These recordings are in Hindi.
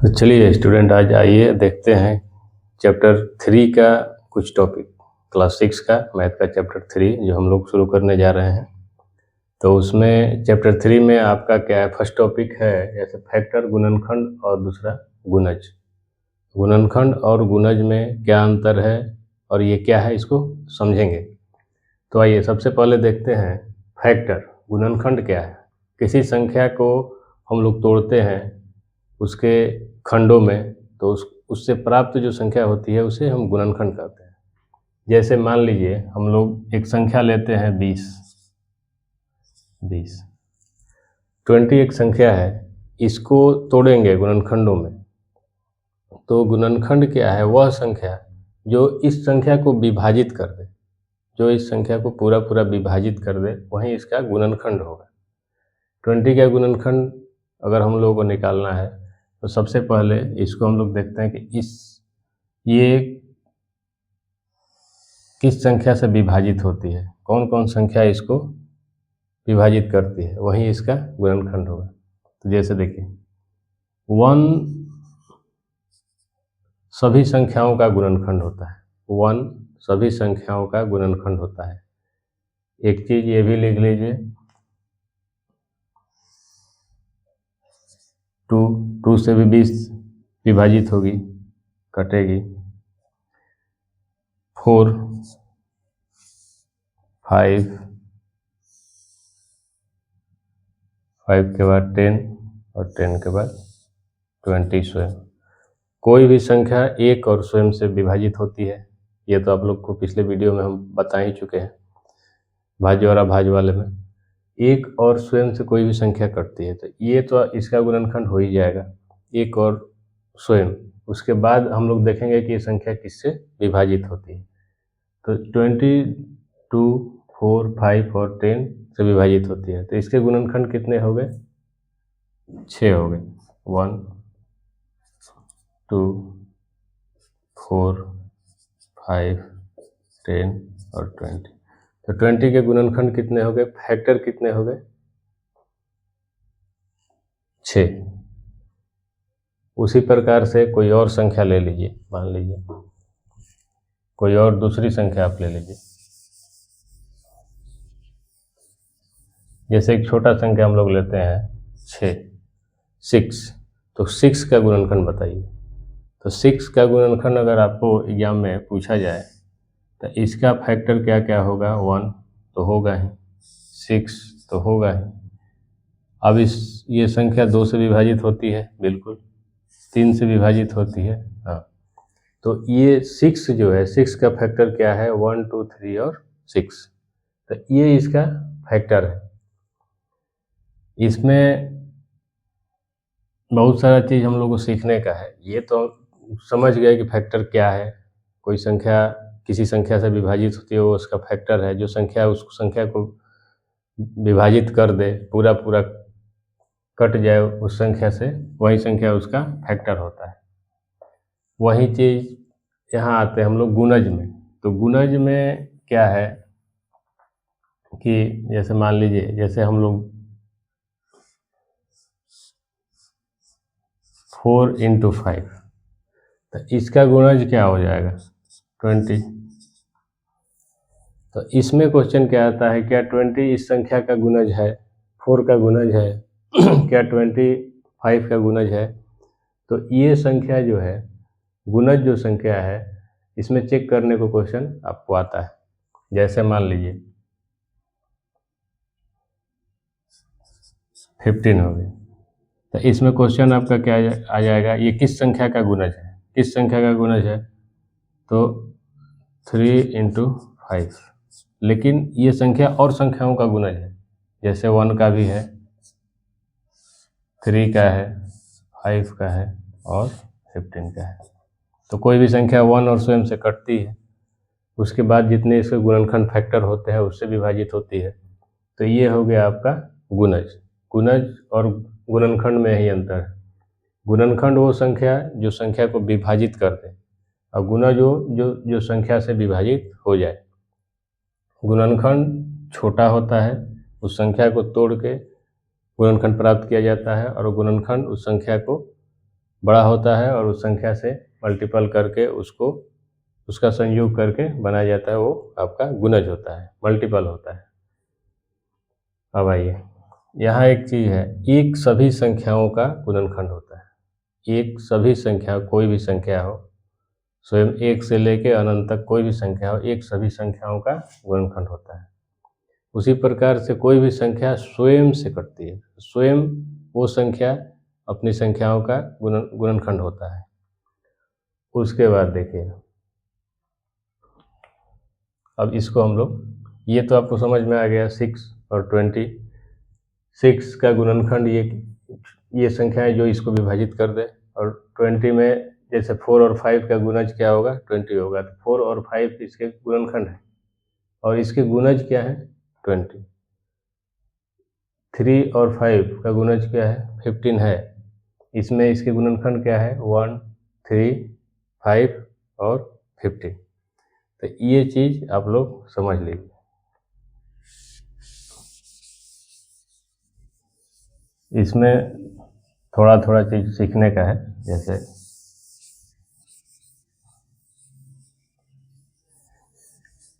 तो चलिए स्टूडेंट, आज आइए देखते हैं चैप्टर 3 का कुछ टॉपिक, क्लास 6 का मैथ का चैप्टर 3 जो हम लोग शुरू करने जा रहे हैं। तो उसमें चैप्टर 3 में आपका क्या है, फर्स्ट टॉपिक है जैसे फैक्टर, गुणनखंड और दूसरा गुणज। गुणनखंड और गुणज में क्या अंतर है और ये क्या है, इसको समझेंगे। तो आइए सबसे पहले देखते हैं फैक्टर, गुणनखंड क्या है। किसी संख्या को हम लोग तोड़ते हैं उसके खंडों में, तो उससे प्राप्त जो संख्या होती है उसे हम गुणनखंड कहते हैं। जैसे मान लीजिए हम लोग एक संख्या लेते हैं 20। 20 एक संख्या है, इसको तोड़ेंगे गुणनखंडों में। तो गुणनखंड क्या है, वह संख्या जो इस संख्या को विभाजित कर दे, जो इस संख्या को पूरा पूरा विभाजित कर दे, वही इसका गुणनखंड होगा। 20 का गुणनखंड अगर हम लोगों को निकालना है तो सबसे पहले इसको हम लोग देखते हैं कि ये किस संख्या से विभाजित होती है, कौन कौन संख्या इसको विभाजित करती है, वही इसका गुणनखंड होगा। तो जैसे देखिए 1 सभी संख्याओं का गुणनखंड होता है। 1 सभी संख्याओं का गुणनखंड होता है। एक चीज ये भी लिख लीजिए, 2 से भी 20 विभाजित होगी, कटेगी। 4, 5 के बाद 10 और 10 के बाद 20 स्वयं। कोई भी संख्या एक और स्वयं से विभाजित होती है, ये तो आप लोग को पिछले वीडियो में हम बता ही चुके हैं। भाज्य और अभाज्य वाले में एक और स्वयं से कोई भी संख्या कटती है, तो ये तो इसका गुणनखंड हो ही जाएगा, एक और स्वयं। उसके बाद हम लोग देखेंगे कि ये संख्या किससे विभाजित होती है। तो 22, 4, 5 और 10 से विभाजित होती है, तो इसके गुणनखंड कितने हो गए, 6 हो गए। 1, 2, 4, 5, 10 और 20। तो 20 के गुणनखंड कितने हो गए, फैक्टर कितने हो गए, 6। उसी प्रकार से कोई और संख्या ले लीजिए, मान लीजिए कोई और दूसरी संख्या आप ले लीजिए। जैसे एक छोटा संख्या हम लोग लेते हैं 6। तो 6 का गुणनखंड बताइए। तो 6 का गुणनखंड अगर आपको एग्जाम में पूछा जाए तो इसका फैक्टर क्या क्या होगा, 1 तो होगा ही, 6 तो होगा ही। अब ये संख्या 2 से विभाजित होती है, बिल्कुल 3 से विभाजित होती है, हाँ। तो ये 6 जो है, 6 का फैक्टर क्या है, 1, 2, 3 और 6। तो ये इसका फैक्टर है। इसमें बहुत सारा चीज़ हम लोग को सीखने का है। ये तो समझ गए कि फैक्टर क्या है, कोई संख्या किसी संख्या से विभाजित होती है वो उसका फैक्टर है। जो संख्या उस संख्या को विभाजित कर दे, पूरा पूरा कट जाए उस संख्या से, वही संख्या उसका फैक्टर होता है। वही चीज़ यहाँ आते हैं हम लोग गुणज में। तो गुणज में क्या है कि जैसे मान लीजिए, जैसे हम लोग 4 × 5, तो इसका गुणज क्या हो जाएगा, 20। तो इसमें क्वेश्चन क्या आता है, क्या 20 इस संख्या का गुणज है, 4 का गुणज है क्या 25 का गुणज है। तो ये संख्या जो है, गुणज जो संख्या है, इसमें चेक करने को क्वेश्चन आपको आता है। जैसे मान लीजिए 15 हो गई, तो इसमें क्वेश्चन आपका क्या आ जाएगा, ये किस संख्या का गुणज है, किस संख्या का गुणज है। तो 3 × 5, लेकिन ये संख्या और संख्याओं का गुणज है। जैसे 1 का भी है, 3 का है, 5 का है और 15 का है। तो कोई भी संख्या 1 और स्वयं से कटती है, उसके बाद जितने इसके गुणनखंड फैक्टर होते हैं उससे विभाजित होती है। तो ये हो गया आपका गुणज। गुणज और गुणनखंड में ही अंतर है। गुणनखंड वो संख्या जो संख्या को विभाजित कर दे, और गुणज जो संख्या से विभाजित हो जाए। गुणनखंड छोटा होता है, उस संख्या को तोड़ के गुणनखंड प्राप्त किया जाता है, और गुणनखंड उस संख्या को बड़ा होता है और उस संख्या से मल्टीपल करके उसका संयोग करके बनाया जाता है, वो आपका गुणज होता है, मल्टीपल होता है। अब आइए, यहाँ एक चीज़ है, एक सभी संख्याओं का गुणनखंड होता है। एक सभी संख्या, कोई भी संख्या हो, स्वयं एक से लेके अनंत तक कोई भी संख्या हो, एक सभी संख्याओं का गुणनखंड होता है। उसी प्रकार से कोई भी संख्या स्वयं से कटती है, स्वयं वो संख्या अपनी संख्याओं का गुणनखंड होता है। उसके बाद देखिए, अब इसको हम लोग, ये तो आपको समझ में आ गया, 6 और 26 का गुणनखंड, ये संख्याएं जो इसको विभाजित कर दे, और 20 में जैसे 4 और 5 का गुणज क्या होगा, 20 होगा, तो 4 और 5 इसके गुणनखंड है, और इसके गुणज क्या है, 20। 3 और 5 का गुणज क्या है, 15 है, इसमें इसके गुणनखंड क्या है, 1, 3, 5 और 15। तो ये चीज़ आप लोग समझ लीजिए। इसमें थोड़ा थोड़ा चीज़ सीखने का है। जैसे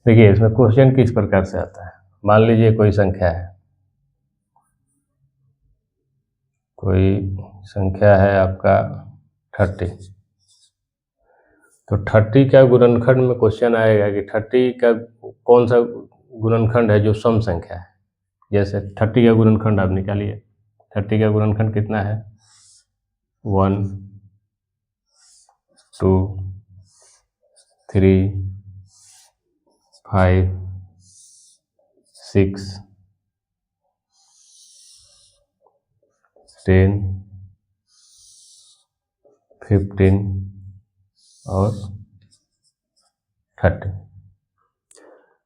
देखिए, इसमें क्वेश्चन किस प्रकार से आता है। मान लीजिए कोई संख्या है आपका 30, तो 30 का गुणनखंड में क्वेश्चन आएगा कि 30 का कौन सा गुणनखंड है जो सम संख्या है। जैसे 30 का गुणनखंड आप निकालिए, 30 का गुणनखंड कितना है, 1, 2, 3, 5, 6, 10, 15 और 30।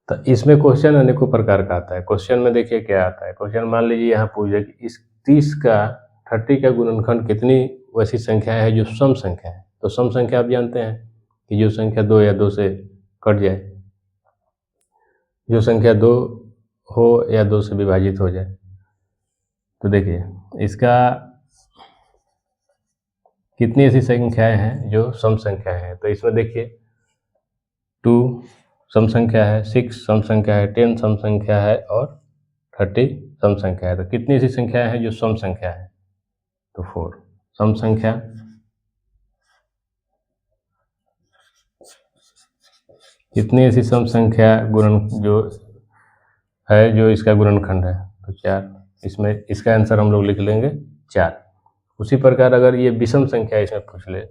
तो इसमें क्वेश्चन अनेकों प्रकार का आता है। क्वेश्चन में देखिए क्या आता है। क्वेश्चन मान लीजिए यहाँ पूछे कि इस 30 का गुणनखंड कितनी वैसी संख्या है जो सम संख्या है। तो सम संख्या आप जानते हैं कि जो संख्या 2 या 2 से कट जाए, जो संख्या 2 हो या 2 से विभाजित हो जाए। तो देखिए, इसका कितनी ऐसी संख्याएं हैं जो सम संख्याएं हैं। तो इसमें देखिए, 2 सम संख्या है, 6 सम संख्या है, 10 सम संख्या है और 30 सम संख्या है। तो कितनी ऐसी संख्याएं हैं जो सम संख्या है, तो 4 सम संख्या। कितनी ऐसी सम संख्या जो इसका गुणनखंड है, तो 4। इसमें इसका आंसर हम लोग लिख लेंगे 4। उसी प्रकार अगर ये विषम संख्या इसमें पूछ ले,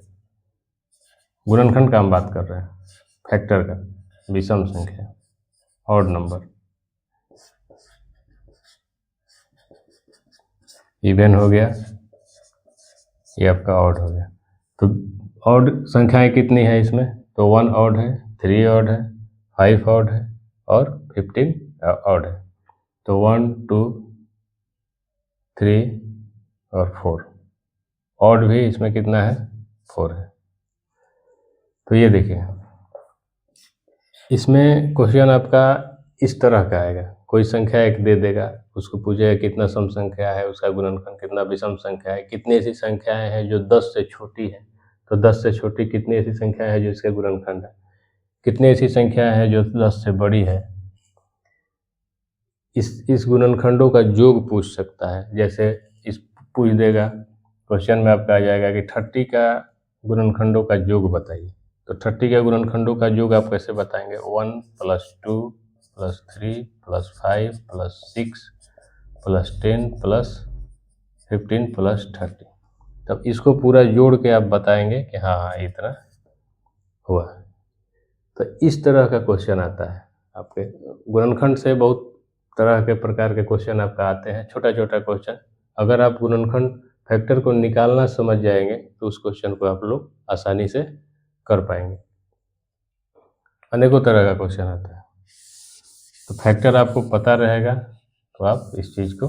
गुणनखंड का हम बात कर रहे हैं, फैक्टर का, विषम संख्या, ऑड नंबर, इवन हो गया, ये आपका ऑड हो गया। तो ऑड संख्याएं कितनी है इसमें, तो 1 ऑड है, 3 ऑड है, 5 ऑड है और 15 ऑड है। तो 1, 2, 3 और 4, ऑड भी इसमें कितना है, 4 है। तो ये देखिए, इसमें क्वेश्चन आपका इस तरह का आएगा। कोई संख्या एक दे देगा, उसको पूछेगा कितना सम संख्या है, उसका गुणनखंड कितना विषम संख्या है, कितनी ऐसी संख्याएं हैं जो 10 से छोटी है, तो 10 से छोटी कितनी ऐसी संख्या है जो इसका गुणनखंड है, कितनी ऐसी संख्या है जो 10 से बड़ी है। इस गुणनखंडों का योग पूछ सकता है। जैसे इस पूछ देगा, क्वेश्चन में आपका आ जाएगा कि 30 का गुणनखंडों का योग बताइए। तो 30 का गुणनखंडों का योग आप कैसे बताएंगे, 1 + 2 + 3 + 5 + 6 + 10 + 15 + 30। तब इसको पूरा जोड़ के आप बताएंगे कि हाँ इतना हुआ। तो इस तरह का क्वेश्चन आता है। आपके गुणनखंड से बहुत तरह के प्रकार के क्वेश्चन आपका आते हैं, छोटा छोटा क्वेश्चन। अगर आप गुणनखंड फैक्टर को निकालना समझ जाएंगे तो उस क्वेश्चन को आप लोग आसानी से कर पाएंगे। अनेकों तरह का क्वेश्चन आता है, तो फैक्टर आपको पता रहेगा तो आप इस चीज़ को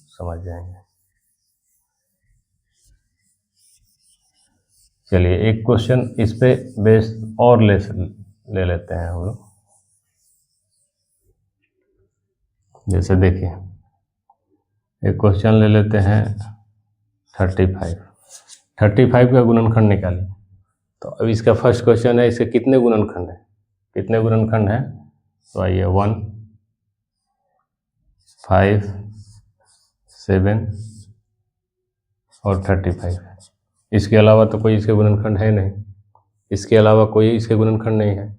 समझ जाएंगे। चलिए एक क्वेश्चन इस पे बेस और ले लेते हैं हम लोग। जैसे देखिए, एक क्वेश्चन ले लेते हैं 35। 35 का गुणनखंड निकालिए। तो अब इसका फर्स्ट क्वेश्चन है, इसके कितने गुणनखंड हैं, कितने गुणनखंड हैं? तो आइए 1, 5, 7 और 35। इसके अलावा तो कोई इसके गुणनखंड है नहीं, इसके अलावा कोई इसके गुणनखंड नहीं है।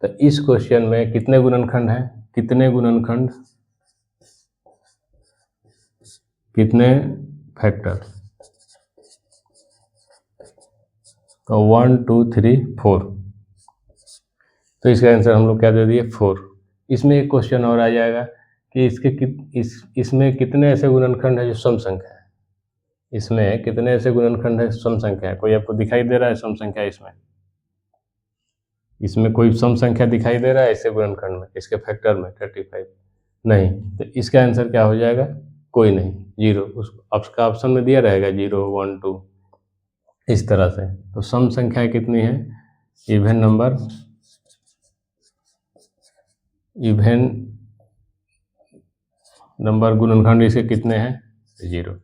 तो इस क्वेश्चन में कितने गुणनखंड हैं, कितने गुणनखंड, कितने फैक्टर? तो 1, 2, 3, 4। तो इसका आंसर हम लोग क्या दे दिए, 4। इसमें एक क्वेश्चन और आ जाएगा कि इसमें कितने ऐसे गुणनखंड है जो सम संख्या है, इसमें कितने ऐसे गुणनखंड है सम संख्या है? कोई आपको दिखाई दे रहा है सम संख्या इसमें कोई सम संख्या दिखाई दे रहा है ऐसे गुणनखंड में, इसके फैक्टर में 35? नहीं। तो इसका आंसर क्या हो जाएगा, कोई नहीं, 0। उसका ऑप्शन में दिया रहेगा 0, 1, 2 इस तरह से। तो सम संख्या कितनी है, इवन नंबर गुणनखंड इसके कितने हैं, 0।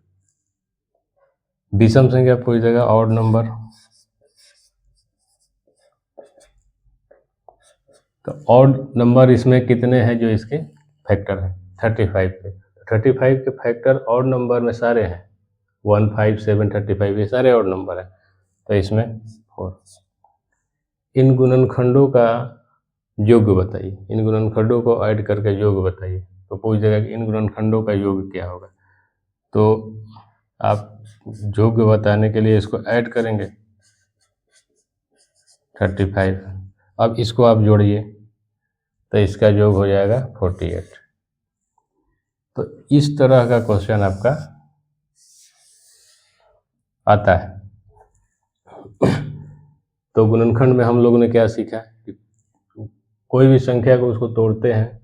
विषम संख्या पूरी जगह ऑड नंबर, तो ऑड नंबर इसमें कितने हैं जो इसके फैक्टर हैं, 35 के। 35 के फैक्टर ऑड नंबर में सारे हैं, 1, 5, 7, 35 ये सारे ऑड नंबर हैं। तो इसमें 4। इन गुणनखंडों का योग बताइए, इन गुणनखंडों को ऐड करके योग बताइए। तो पूछ देगा कि इन गुणनखंडों का योग क्या होगा। तो आप योग बताने के लिए इसको ऐड करेंगे 35। अब इसको आप जोड़िए तो इसका योग हो जाएगा 48। तो इस तरह का क्वेश्चन आपका आता है। तो गुणनखंड में हम लोगों ने क्या सीखा कि कोई भी संख्या को उसको तोड़ते हैं,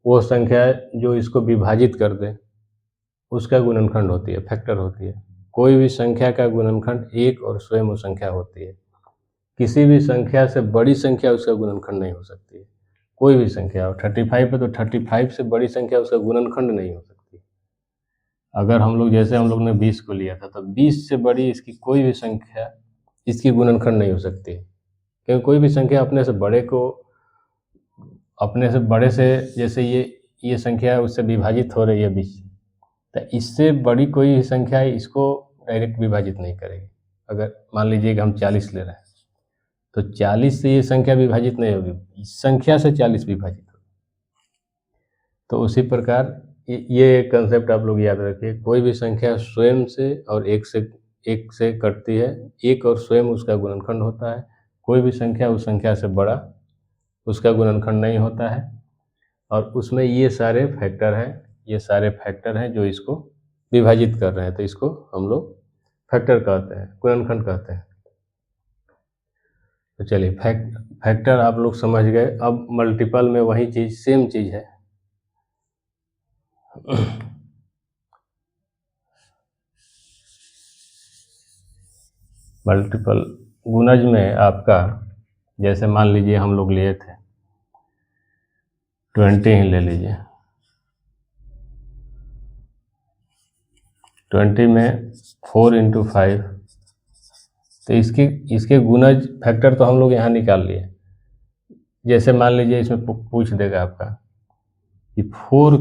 वो संख्या जो इसको विभाजित कर दे उसका गुणनखंड होती है, फैक्टर होती है। कोई भी संख्या का गुणनखंड एक और स्वयं वो संख्या होती है। किसी भी संख्या से बड़ी संख्या उसका गुणनखंड नहीं हो सकती है, कोई भी संख्या हो। 35 है तो 35 से बड़ी संख्या उसका गुणनखंड नहीं हो सकती। अगर हम लोग जैसे हम लोग ने 20 को लिया था तो 20 से बड़ी इसकी कोई भी संख्या इसकी गुणनखंड नहीं हो सकती, क्योंकि कोई भी संख्या अपने से बड़े से जैसे ये संख्या उससे विभाजित हो रही है 20 से, तो इससे बड़ी कोई संख्या इसको डायरेक्ट विभाजित नहीं करेगी। अगर मान लीजिए कि हम 40 ले रहे हैं तो 40 से ये संख्या विभाजित नहीं होगी, इस संख्या से 40 विभाजित होगी। तो उसी प्रकार ये कंसेप्ट आप लोग याद रखिए, कोई भी संख्या स्वयं से और एक से कटती है, एक और स्वयं उसका गुणनखंड होता है। कोई भी संख्या उस संख्या से बड़ा उसका गुणनखंड नहीं होता है। और उसमें ये सारे फैक्टर हैं जो इसको विभाजित कर रहे हैं, तो इसको हम लोग फैक्टर कहते हैं, गुणनखंड कहते हैं। तो चलिए फैक्टर आप लोग समझ गए। अब मल्टीपल में वही चीज़, सेम चीज़ है। मल्टीपल गुणज में आपका, जैसे मान लीजिए हम लोग लिए थे 20 ही ले लीजिए, 20 में 4 × 5, तो इसके गुणज फैक्टर तो हम लोग यहाँ निकाल लिए। जैसे मान लीजिए इसमें पूछ देगा आपका कि 4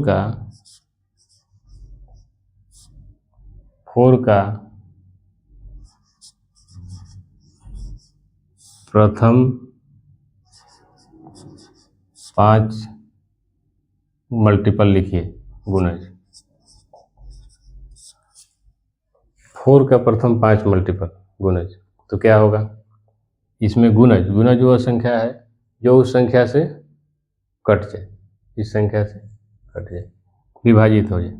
का प्रथम 5 मल्टीपल लिखिए गुणज। 4 का प्रथम 5 मल्टीपल गुणज, तो क्या होगा, इसमें गुणज वह संख्या है जो उस संख्या से कट जाए, इस संख्या से कट जाए, विभाजित हो जाए।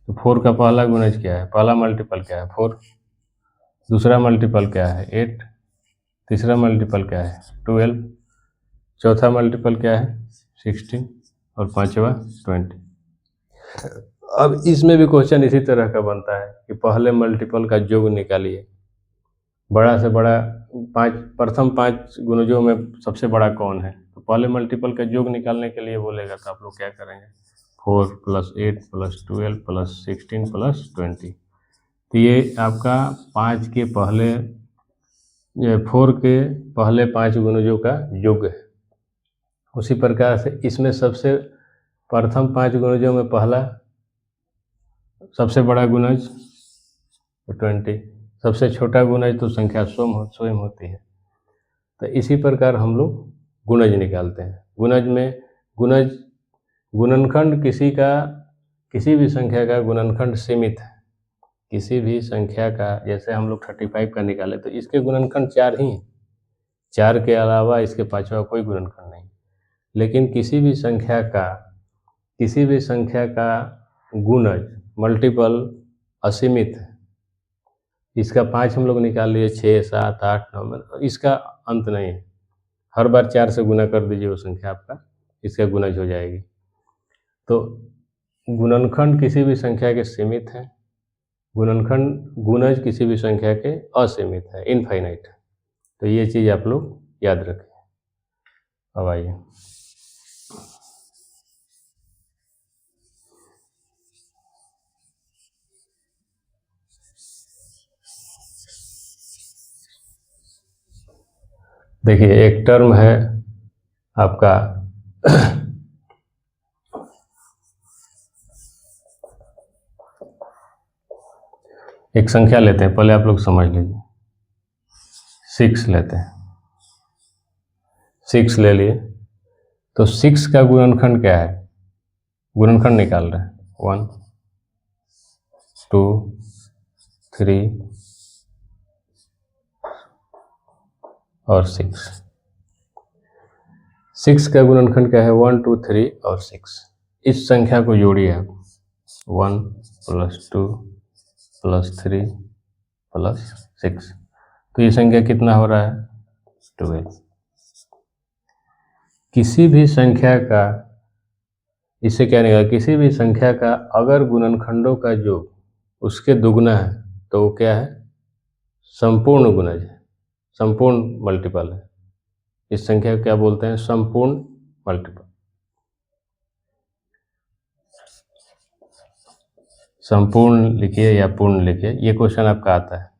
तो 4 का पहला गुणज क्या है, पहला मल्टीपल क्या है 4, दूसरा मल्टीपल क्या है 8, तीसरा मल्टीपल क्या है 12, चौथा मल्टीपल क्या है 16 और पांचवा 20। अब इसमें भी क्वेश्चन इसी तरह का बनता है कि पहले मल्टीपल का योग निकालिए, बड़ा से बड़ा प्रथम 5 गुणजों में सबसे बड़ा कौन है। तो पहले मल्टीपल का योग निकालने के लिए बोलेगा तो आप लोग क्या करेंगे, 4 + 8 + 12 + 16 + 20। तो ये आपका 5 के पहले 4 के पहले 5 गुणजों का योग है। उसी प्रकार से इसमें सबसे प्रथम 5 गुणजों में पहला सबसे बड़ा गुणज 20, सबसे छोटा गुणज तो संख्या स्वयं होती है। तो इसी प्रकार हम लोग गुणज निकालते हैं। गुणज में गुणनखंड किसी भी संख्या का गुणनखंड सीमित है। किसी भी संख्या का, जैसे हम लोग 35 का निकाले तो इसके गुणनखंड 4 ही हैं, 4 के अलावा इसके पांचवा कोई गुणनखंड नहीं। लेकिन किसी भी संख्या का गुणज मल्टीपल असीमित है। इसका 5 हम लोग निकाल लिए, 6, 7, 8, 9 में इसका अंत नहीं है। हर बार 4 से गुना कर दीजिए, वो संख्या आपका इसका गुणज हो जाएगी। तो गुणनखंड किसी भी संख्या के सीमित है, गुणज किसी भी संख्या के असीमित है, इनफाइनाइट है। तो ये चीज़ आप लोग याद रखें। अब आइए देखिए, एक टर्म है आपका एक संख्या लेते हैं, पहले आप लोग समझ लीजिए। 6 लेते हैं, 6 ले लिए तो 6 का गुणनखंड क्या है? गुणनखंड निकाल रहे हैं 1, 2, 3 और 6। 6 का गुणनखंड क्या है? 1, 2, 3 और 6। इस संख्या को जोड़िए आप, 1 + 2 + 3 + 6। तो ये संख्या कितना हो रहा है? 12। किसी भी संख्या का, इससे क्या निकला? किसी भी संख्या का अगर गुणनखंडों का योग उसके दुगना है तो वो क्या है? संपूर्ण गुणज है, संपूर्ण मल्टीपल है। इस संख्या को क्या बोलते हैं? संपूर्ण मल्टीपल। संपूर्ण लिखिए या पूर्ण लिखिए, ये क्वेश्चन आपका आता है।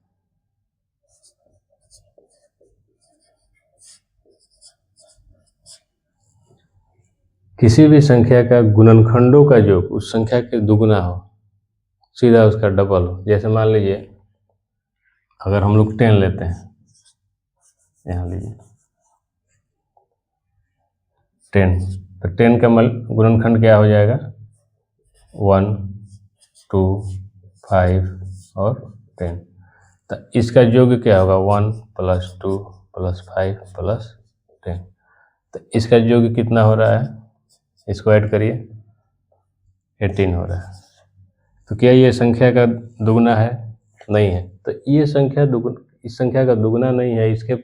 किसी भी संख्या का गुणनखंडों का योग उस संख्या के दुगना हो, सीधा उसका डबल हो। जैसे मान लीजिए अगर हम लोग 10 लेते हैं, यहाँ लीजिए 10, तो 10 का गुणनखंड क्या हो जाएगा? 1, 2, 5 और 10। तो इसका योग क्या होगा? 1 + 2 + 5 + 10। तो इसका योग कितना हो रहा है? इसको ऐड करिए, 18 हो रहा है। तो क्या ये संख्या का दुगना है? नहीं है। तो ये संख्या इस संख्या का दुगना नहीं है, इसके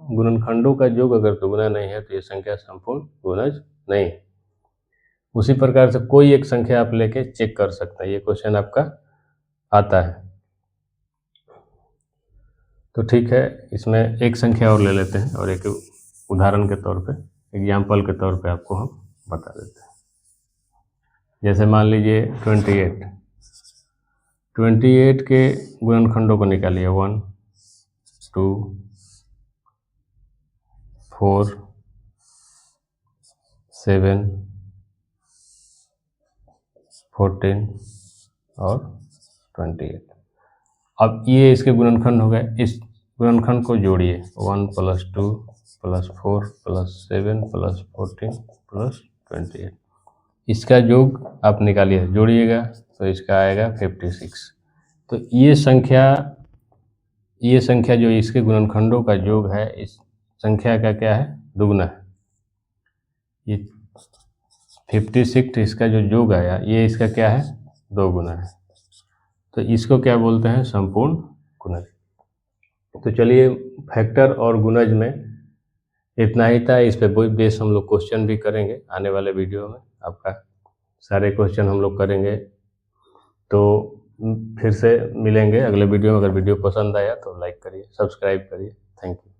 गुणनखंडों का योग अगर दुगना नहीं है तो ये संख्या संपूर्ण गुणज नहीं है। उसी प्रकार से कोई एक संख्या आप लेके चेक कर सकते हैं, ये क्वेश्चन आपका आता है। तो ठीक है, इसमें एक संख्या और ले लेते हैं और एक उदाहरण के तौर पे, एग्जाम्पल के तौर पे आपको हम बता देते हैं। जैसे मान लीजिए 28 के गुणनखंडों को निकालिए, 1, 2, 4, 7, 14 और 28। अब ये इसके गुणनखंड हो गए। इस गुणनखंड को जोड़िए, 1 + 2 + 4 + 7 + 14 + 28। इसका योग आप निकालिए, जोड़िएगा तो इसका आएगा 56। तो ये संख्या जो इसके गुणनखंडों का योग है, इस संख्या का क्या है? दुगना है। ये 56 इसका जो योग आया, ये इसका क्या है? 2 गुना है। तो इसको क्या बोलते हैं? संपूर्ण गुणज। तो चलिए, फैक्टर और गुणज में इतना ही था। इस पे बेस हम लोग क्वेश्चन भी करेंगे आने वाले वीडियो में। आपका सारे क्वेश्चन हम लोग करेंगे। तो फिर से मिलेंगे अगले वीडियो में। अगर वीडियो पसंद आया तो लाइक करिए, सब्सक्राइब करिए। Thank you.